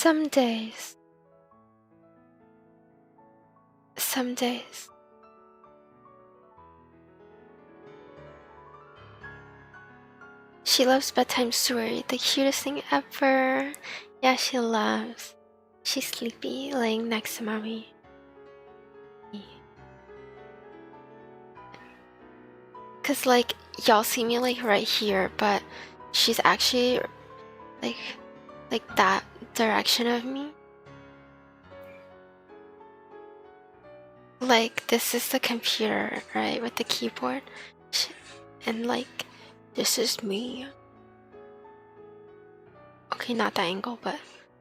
Some days. She loves bedtime story, the cutest thing ever. Yeah, she loves. She's sleepy, laying next to mommy. Cause like, y'all see me like right here, but she's actually like that direction of me. Like, this is the computer, right, with the keyboard. And like, this is me. Okay, not that angle, but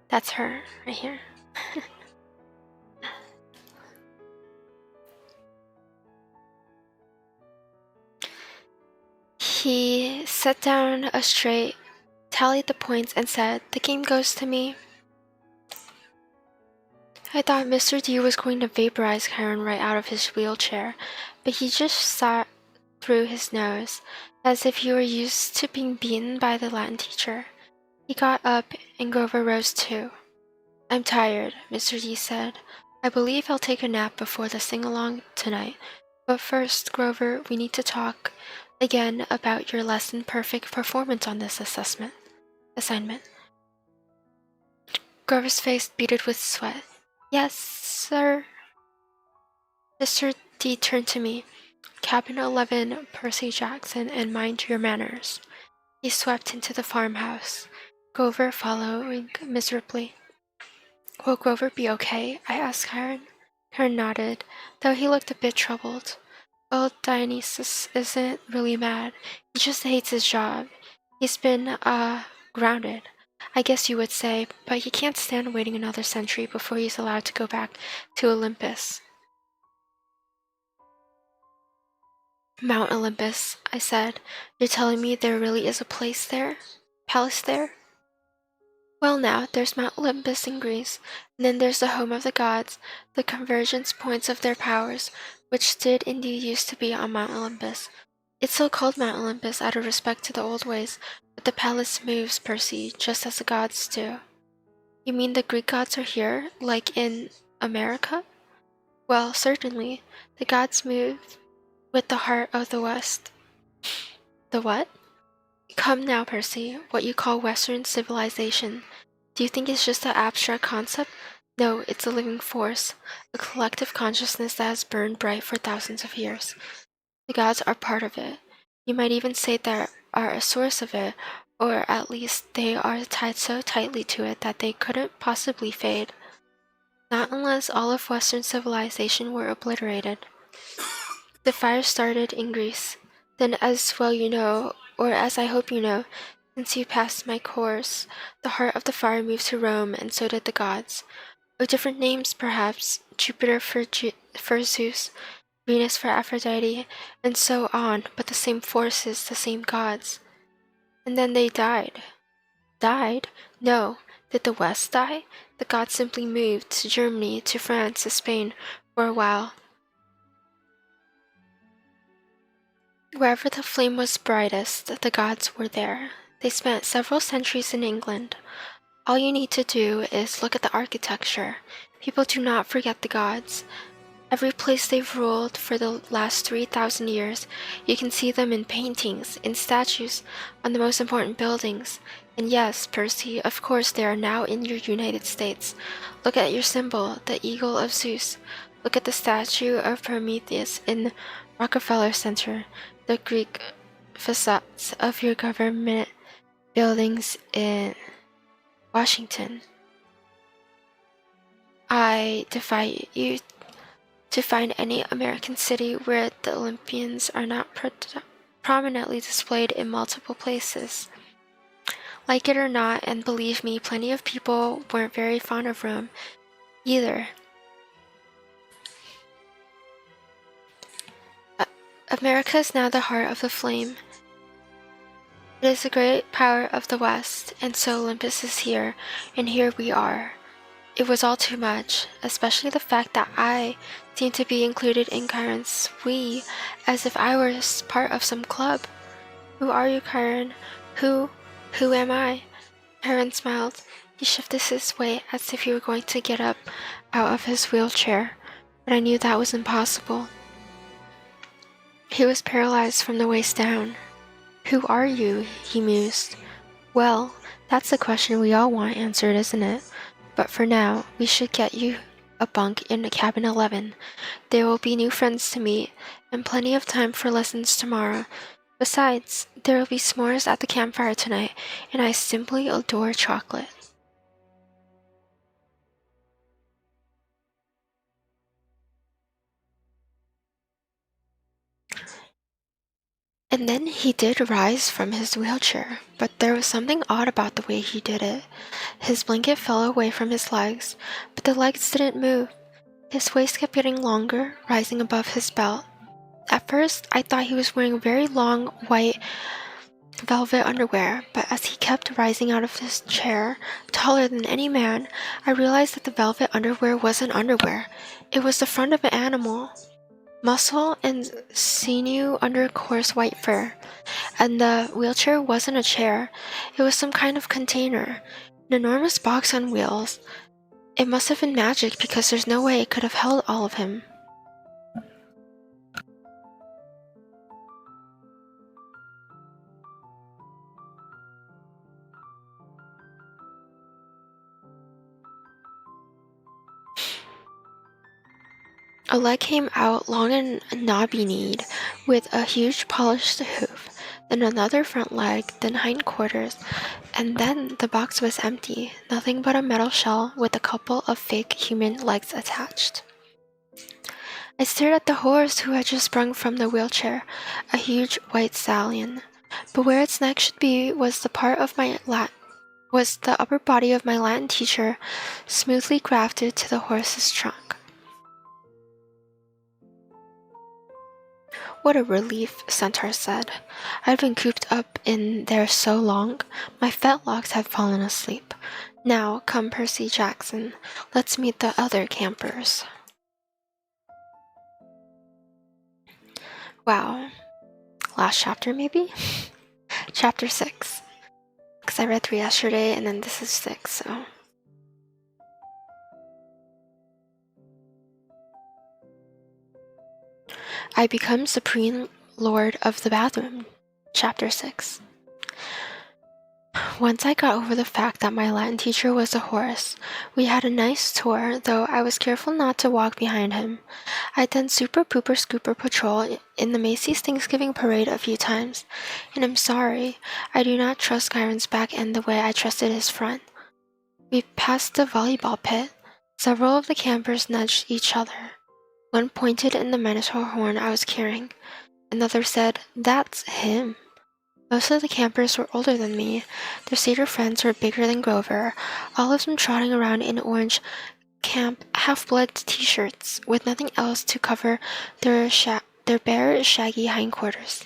that's her right here. He sat down straight, tallied the points, and said, "The game goes to me." I thought Mr. D was going to vaporize Karen right out of his wheelchair, but he just sat through his nose, as if he were used to being beaten by the Latin teacher. He got up, and Grover rose too. "I'm tired," Mr. D said. "I believe I'll take a nap before the sing-along tonight. But first, Grover, we need to talk again about your less-than-perfect performance on this assignment." Grover's face beaded with sweat. "Yes, sir." Mr. D turned to me. "Cabin 11, Percy Jackson, and mind your manners." He swept into the farmhouse, Grover following miserably. "Will Grover be okay?" I asked Karen. Karen nodded, though he looked a bit troubled. "Well, Dionysus isn't really mad. He just hates his job. He's been, grounded, I guess you would say, but he can't stand waiting another century before he's allowed to go back to Olympus." "Mount Olympus," I said. "You're telling me there really is a palace there?" "Well now, there's Mount Olympus in Greece, and then there's the home of the gods, the convergence points of their powers, which did indeed used to be on Mount Olympus. It's still called Mount Olympus out of respect to the old ways, but the palace moves, Percy, just as the gods do." "You mean the Greek gods are here, like in America?" "Well, certainly. The gods move with the heart of the West." "The what?" "Come now, Percy, what you call Western civilization. Do you think it's just an abstract concept? No, it's a living force, a collective consciousness that has burned bright for thousands of years. The gods are part of it. You might even say they are a source of it, or at least they are tied so tightly to it that they couldn't possibly fade. Not unless all of Western civilization were obliterated. The fire started in Greece. Then, as well you know, or as I hope you know, since you passed my course, the heart of the fire moved to Rome, and so did the gods. Of different names, perhaps, Jupiter for Zeus, Venus for Aphrodite, and so on, but the same forces, the same gods. And then they died." "Died? No. Did the West die? The gods simply moved to Germany, to France, to Spain, for a while. Wherever the flame was brightest, the gods were there. They spent several centuries in England. All you need to do is look at the architecture. People do not forget the gods. Every place they've ruled for the last 3,000 years, you can see them in paintings, in statues, on the most important buildings. And yes, Percy, of course they are now in your United States. Look at your symbol, the eagle of Zeus. Look at the statue of Prometheus in Rockefeller Center, the Greek facades of your government buildings in Washington. I defy you to find any American city where the Olympians are not prominently displayed in multiple places. Like it or not, and believe me, plenty of people weren't very fond of Rome either. America is now the heart of the flame. It is the great power of the West, and so Olympus is here, and here we are. It was all too much, especially the fact that I seemed to be included in Kyron's we, as if I were part of some club. Who are you, Kyron? Who am I?" Kyron smiled. He shifted his weight as if he were going to get up out of his wheelchair, but I knew that was impossible. He was paralyzed from the waist down. "Who are you?" he mused. "Well, that's the question we all want answered, isn't it? But for now, we should get you a bunk in cabin 11. There will be new friends to meet, and plenty of time for lessons tomorrow. Besides, there will be s'mores at the campfire tonight, and I simply adore chocolate." And then he did rise from his wheelchair, but there was something odd about the way he did it. His blanket fell away from his legs, but the legs didn't move. His waist kept getting longer, rising above his belt. At first, I thought he was wearing very long, white velvet underwear, but as he kept rising out of his chair, taller than any man, I realized that the velvet underwear wasn't underwear. It was the front of an animal. Muscle and sinew under coarse white fur. And the wheelchair wasn't a chair. It was some kind of container. An enormous box on wheels. It must have been magic because there's no way it could have held all of him. A leg came out long and knobby-kneed, with a huge polished hoof, then another front leg, then hindquarters, and then the box was empty, nothing but a metal shell with a couple of fake human legs attached. I stared at the horse who had just sprung from the wheelchair, a huge white stallion. But where its neck should be was the upper body of my Latin teacher, smoothly grafted to the horse's trunk. "What a relief," Centaur said. "I'd been cooped up in there so long, my fetlocks had fallen asleep. Now, come Percy Jackson, let's meet the other campers." Wow. Last chapter, maybe? Chapter 6. Because I read 3 yesterday, and then this is 6, so... I become Supreme Lord of the Bathroom. Chapter 6. Once I got over the fact that my Latin teacher was a horse, we had a nice tour, though I was careful not to walk behind him. I'd done Super Pooper Scooper Patrol in the Macy's Thanksgiving Parade a few times, and I'm sorry, I do not trust Kyron's back end the way I trusted his front. We passed the volleyball pit. Several of the campers nudged each other. One pointed in the Minotaur horn I was carrying. Another said, "That's him." Most of the campers were older than me. Their satyr friends were bigger than Grover, all of them trotting around in orange Camp Half-Blood t-shirts with nothing else to cover their bare, shaggy hindquarters.